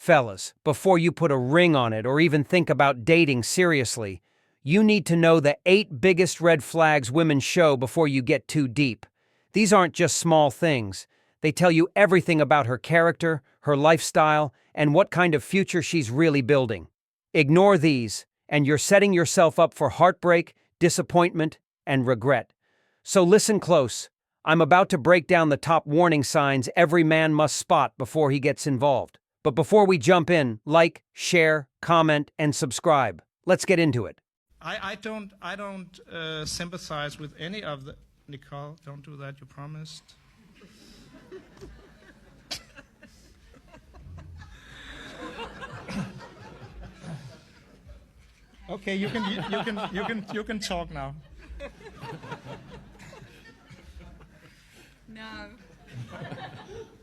Fellas, before you put a ring on it or even think about dating seriously, you need to know the 8 biggest red flags women show before you get too deep. These aren't just small things. They tell you everything about her character, her lifestyle, and what kind of future she's really building. Ignore these, and you're setting yourself up for heartbreak, disappointment, and regret. So listen close. I'm about to break down the top warning signs every man must spot before he gets involved. But before we jump in, like, share, comment, and subscribe. Let's get into it. I don't sympathize with any of the. Nicole, don't do that. You promised. Okay, you can talk now. No.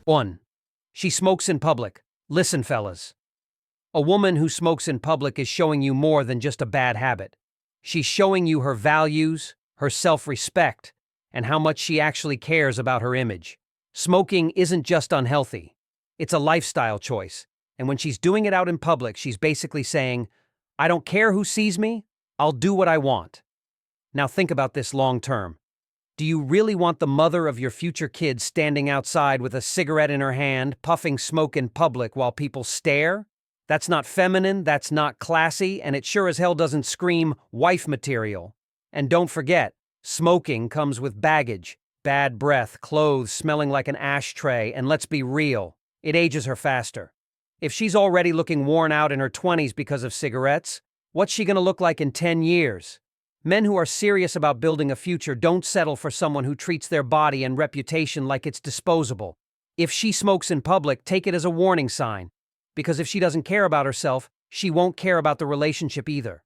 1. She smokes in public. Listen, fellas. A woman who smokes in public is showing you more than just a bad habit. She's showing you her values, her self-respect, and how much she actually cares about her image. Smoking isn't just unhealthy. It's a lifestyle choice. And when she's doing it out in public, she's basically saying, I don't care who sees me, I'll do what I want. Now think about this long term. Do you really want the mother of your future kids standing outside with a cigarette in her hand, puffing smoke in public while people stare? That's not feminine, that's not classy, and it sure as hell doesn't scream wife material. And don't forget, smoking comes with baggage, bad breath, clothes smelling like an ashtray, and let's be real, it ages her faster. If she's already looking worn out in her 20s because of cigarettes, what's she gonna look like in 10 years? Men who are serious about building a future don't settle for someone who treats their body and reputation like it's disposable. If she smokes in public, take it as a warning sign, because if she doesn't care about herself, she won't care about the relationship either.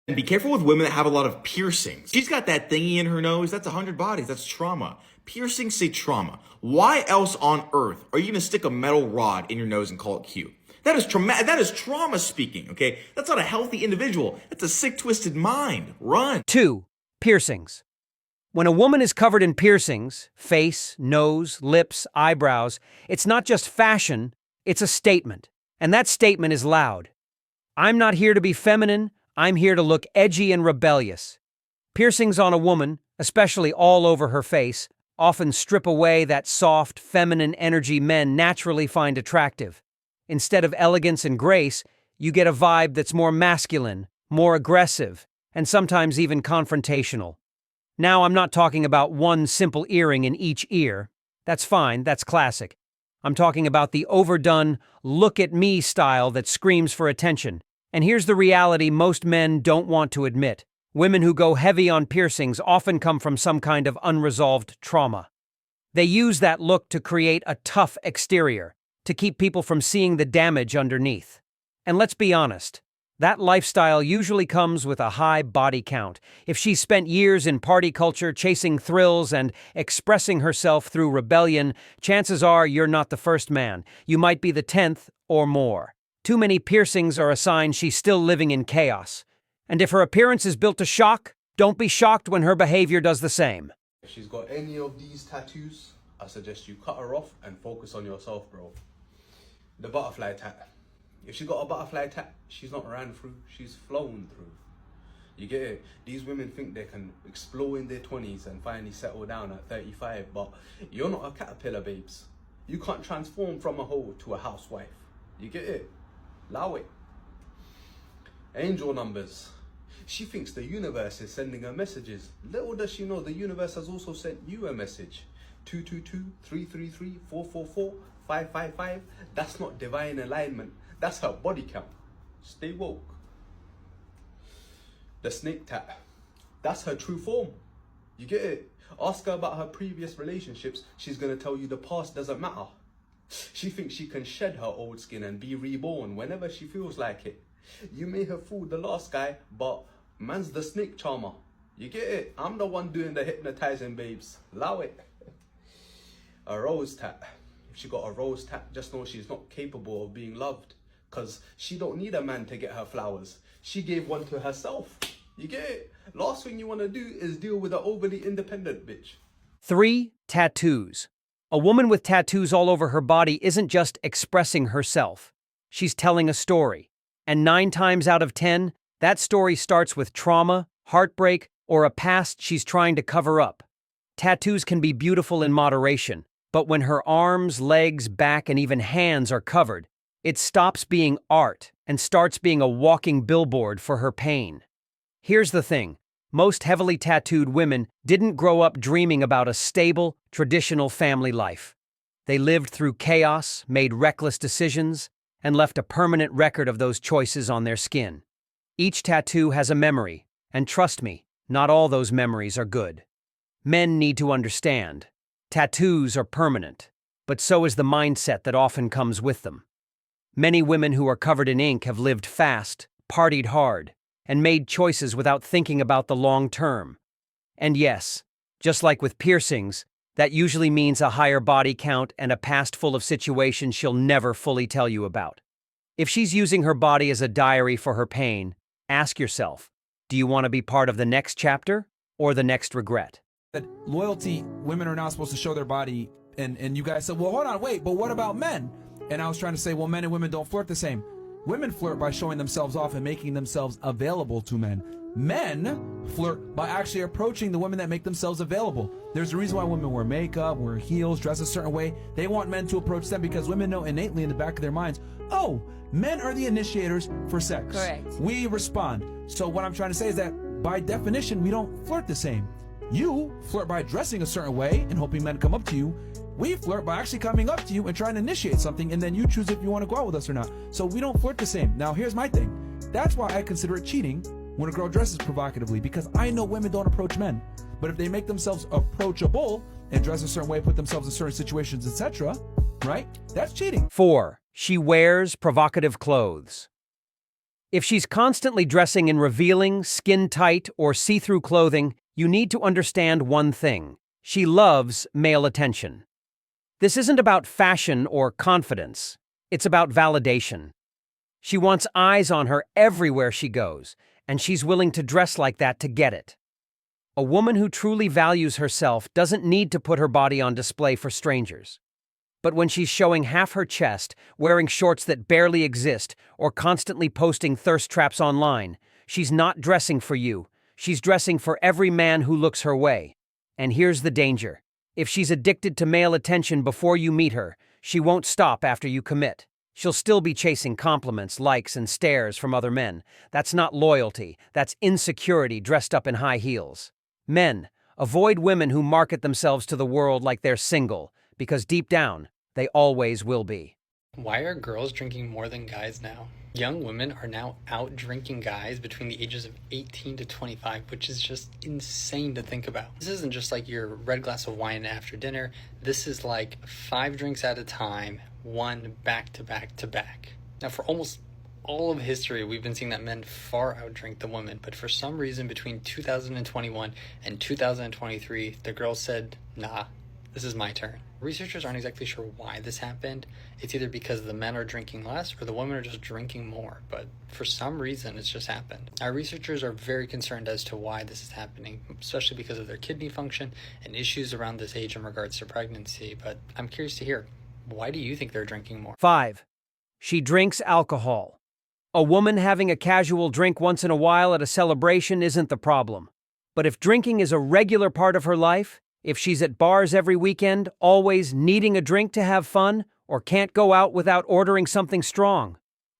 And be careful with women that have a lot of piercings. She's got that thingy in her nose. That's 100 bodies. That's trauma. Piercings say trauma. Why else on earth are you going to stick a metal rod in your nose and call it cute? That is trauma. That is trauma speaking, okay? That's not a healthy individual. That's a sick, twisted mind. Run. 2. Piercings. When a woman is covered in piercings, face, nose, lips, eyebrows, it's not just fashion, it's a statement. And that statement is loud. I'm not here to be feminine, I'm here to look edgy and rebellious. Piercings on a woman, especially all over her face, often strip away that soft, feminine energy men naturally find attractive. Instead of elegance and grace, you get a vibe that's more masculine, more aggressive, and sometimes even confrontational. Now, I'm not talking about one simple earring in each ear. That's fine, that's classic. I'm talking about the overdone, look-at-me style that screams for attention. And here's the reality most men don't want to admit. Women who go heavy on piercings often come from some kind of unresolved trauma. They use that look to create a tough exterior, to keep people from seeing the damage underneath. And let's be honest, that lifestyle usually comes with a high body count. If she's spent years in party culture chasing thrills and expressing herself through rebellion, chances are you're not the first man. You might be the 10th or more. Too many piercings are a sign she's still living in chaos. And if her appearance is built to shock, don't be shocked when her behavior does the same. If she's got any of these tattoos, I suggest you cut her off and focus on yourself, bro. The butterfly tat. If she's got a butterfly tat, she's not ran through, she's flown through. You get it? These women think they can explore in their 20s and finally settle down at 35, but you're not a caterpillar, babes. You can't transform from a hoe to a housewife. You get it? Allow it. Angel numbers. She thinks the universe is sending her messages. Little does she know the universe has also sent you a message. 222, 333, 444, 555. That's not divine alignment. That's her body count. Stay woke. The snake tat. That's her true form. You get it? Ask her about her previous relationships. She's going to tell you the past doesn't matter. She thinks she can shed her old skin and be reborn whenever she feels like it. You may have fooled the last guy, but man's the snake charmer. You get it? I'm the one doing the hypnotizing, babes. Allow it. A rose tat. If she got a rose tat, just know she's not capable of being loved. Because she don't need a man to get her flowers. She gave one to herself. You get it? Last thing you want to do is deal with an overly independent bitch. 3. Tattoos. A woman with tattoos all over her body isn't just expressing herself. she's telling a story. And 9 times out of 10, that story starts with trauma, heartbreak, or a past she's trying to cover up. Tattoos can be beautiful in moderation, but when her arms, legs, back, and even hands are covered, it stops being art and starts being a walking billboard for her pain. Here's the thing. Most heavily tattooed women didn't grow up dreaming about a stable, traditional family life. They lived through chaos, made reckless decisions, and left a permanent record of those choices on their skin. Each tattoo has a memory, and trust me, not all those memories are good. Men need to understand. Tattoos are permanent, but so is the mindset that often comes with them. Many women who are covered in ink have lived fast, partied hard, and made choices without thinking about the long term. And yes, just like with piercings, that usually means a higher body count and a past full of situations she'll never fully tell you about. If she's using her body as a diary for her pain, ask yourself, do you want to be part of the next chapter or the next regret? That loyalty, women are not supposed to show their body, and you guys said, well, hold on, wait, but what about men? And I was trying to say, well, men and women don't flirt the same. Women flirt by showing themselves off and making themselves available to men. Men flirt by actually approaching the women that make themselves available. There's a reason why women wear makeup, wear heels, dress a certain way. They want men to approach them because women know innately in the back of their minds, oh, men are the initiators for sex. Correct. We respond. So what I'm trying to say is that by definition, we don't flirt the same. You flirt by dressing a certain way and hoping men come up to you. We flirt by actually coming up to you and trying to initiate something, and then you choose if you want to go out with us or not. So we don't flirt the same. Now, here's my thing. That's why I consider it cheating when a girl dresses provocatively, because I know women don't approach men. But if they make themselves approachable and dress a certain way, put themselves in certain situations, etc., right? That's cheating. 4. She wears provocative clothes. If she's constantly dressing in revealing, skin-tight, or see-through clothing, you need to understand one thing. She loves male attention. This isn't about fashion or confidence. It's about validation. She wants eyes on her everywhere she goes, and she's willing to dress like that to get it. A woman who truly values herself doesn't need to put her body on display for strangers. But when she's showing half her chest, wearing shorts that barely exist, or constantly posting thirst traps online, she's not dressing for you. She's dressing for every man who looks her way. And here's the danger. If she's addicted to male attention before you meet her, she won't stop after you commit. She'll still be chasing compliments, likes, and stares from other men. That's not loyalty. That's insecurity dressed up in high heels. Men, avoid women who market themselves to the world like they're single, because deep down, they always will be. Why are girls drinking more than guys now? Young women are now out drinking guys between the ages of 18 to 25, which is just insane to think about. This isn't just like your red glass of wine after dinner. This is like 5 drinks at a time, one back to back to back. Now, for almost all of history, we've been seeing that men far outdrink the women, but for some reason between 2021 and 2023, the girls said, nah, this is my turn. Researchers aren't exactly sure why this happened. It's either because the men are drinking less or the women are just drinking more, but for some reason it's just happened. Our researchers are very concerned as to why this is happening, especially because of their kidney function and issues around this age in regards to pregnancy, but I'm curious to hear, why do you think they're drinking more? 5. She drinks alcohol. A woman having a casual drink once in a while at a celebration isn't the problem. But if drinking is a regular part of her life, if she's at bars every weekend, always needing a drink to have fun, or can't go out without ordering something strong,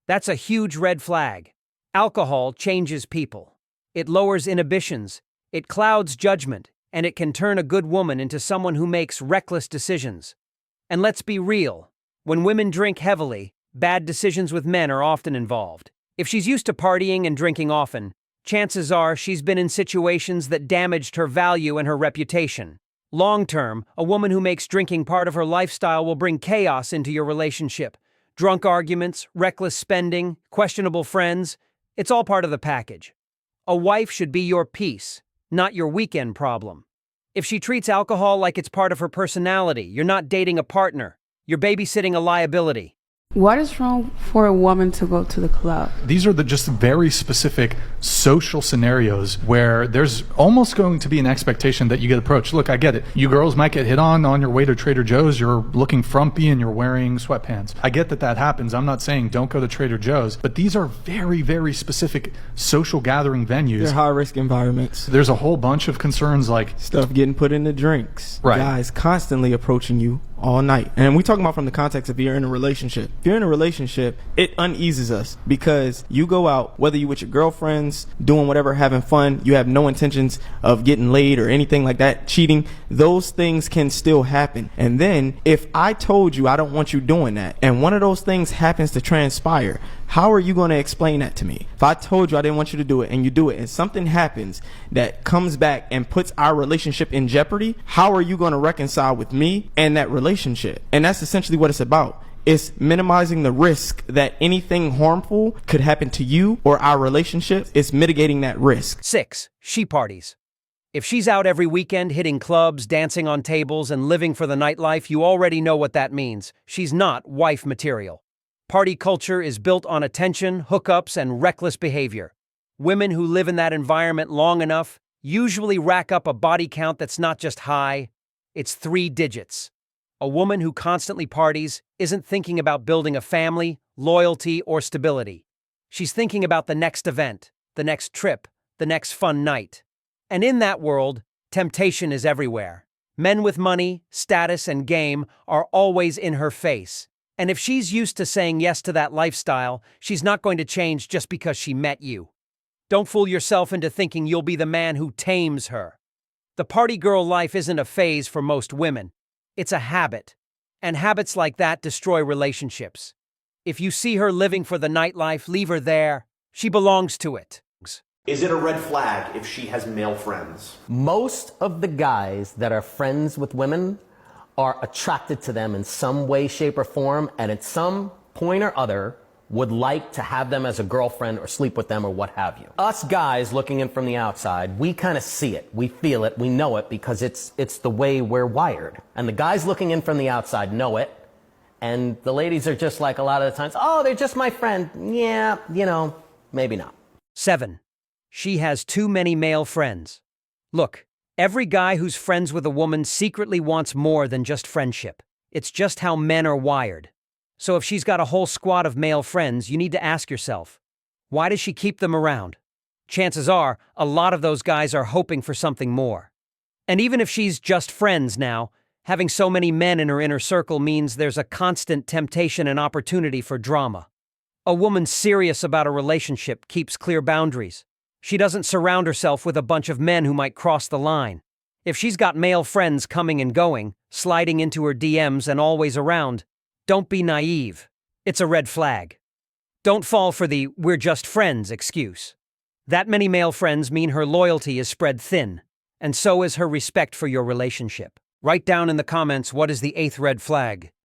that's a huge red flag. Alcohol changes people. It lowers inhibitions, it clouds judgment, and it can turn a good woman into someone who makes reckless decisions. And let's be real, when women drink heavily, bad decisions with men are often involved. If she's used to partying and drinking often, chances are she's been in situations that damaged her value and her reputation. Long-term, a woman who makes drinking part of her lifestyle will bring chaos into your relationship. Drunk arguments, reckless spending, questionable friends, it's all part of the package. A wife should be your peace, not your weekend problem. If she treats alcohol like it's part of her personality, you're not dating a partner, you're babysitting a liability. What is wrong for a woman to go to the club? These are the just very specific social scenarios where there's almost going to be an expectation that you get approached. Look, I get it. You girls might get hit on your way to Trader Joe's. You're looking frumpy and you're wearing sweatpants. I get that that happens. I'm not saying don't go to Trader Joe's, but these are very, very specific social gathering venues. They're high-risk environments. There's a whole bunch of concerns like Stuff getting put in the drinks. Right. Guys constantly approaching you all night. And we talking about from the context if you're in a relationship. If you're in a relationship, it uneases us because you go out, whether you with your girlfriends, doing whatever, having fun, you have no intentions of getting laid or anything like that, cheating, those things can still happen. And then if I told you I don't want you doing that and one of those things happens to transpire, how are you going to explain that to me? If I told you I didn't want you to do it and you do it and something happens that comes back and puts our relationship in jeopardy, how are you going to reconcile with me and that relationship? And that's essentially what it's about. It's minimizing the risk that anything harmful could happen to you or our relationship. It's mitigating that risk. 6. She parties. If she's out every weekend hitting clubs, dancing on tables, and living for the nightlife, you already know what that means. She's not wife material. Party culture is built on attention, hookups, and reckless behavior. Women who live in that environment long enough usually rack up a body count that's not just high, it's 3 digits. A woman who constantly parties isn't thinking about building a family, loyalty, or stability. She's thinking about the next event, the next trip, the next fun night. And in that world, temptation is everywhere. Men with money, status, and game are always in her face. And if she's used to saying yes to that lifestyle, she's not going to change just because she met you. Don't fool yourself into thinking you'll be the man who tames her. The party girl life isn't a phase for most women. It's a habit. And habits like that destroy relationships. If you see her living for the nightlife, leave her there. She belongs to it. Is it a red flag if she has male friends? Most of the guys that are friends with women are attracted to them in some way, shape, or form, and at some point or other would like to have them as a girlfriend or sleep with them or what have you. Us guys looking in from the outside, we kind of see it, we feel it, we know it because it's the way we're wired. And the guys looking in from the outside know it, and the ladies are just like a lot of the times, oh, they're just my friend. Yeah, maybe not. 7. She has too many male friends. Look, every guy who's friends with a woman secretly wants more than just friendship. It's just how men are wired. So if she's got a whole squad of male friends, you need to ask yourself, why does she keep them around? Chances are, a lot of those guys are hoping for something more. And even if she's just friends now, having so many men in her inner circle means there's a constant temptation and opportunity for drama. A woman serious about a relationship keeps clear boundaries. She doesn't surround herself with a bunch of men who might cross the line. If she's got male friends coming and going, sliding into her DMs and always around, don't be naive. It's a red flag. Don't fall for the "we're just friends" excuse. That many male friends mean her loyalty is spread thin, and so is her respect for your relationship. Write down in the comments what is the 8th red flag.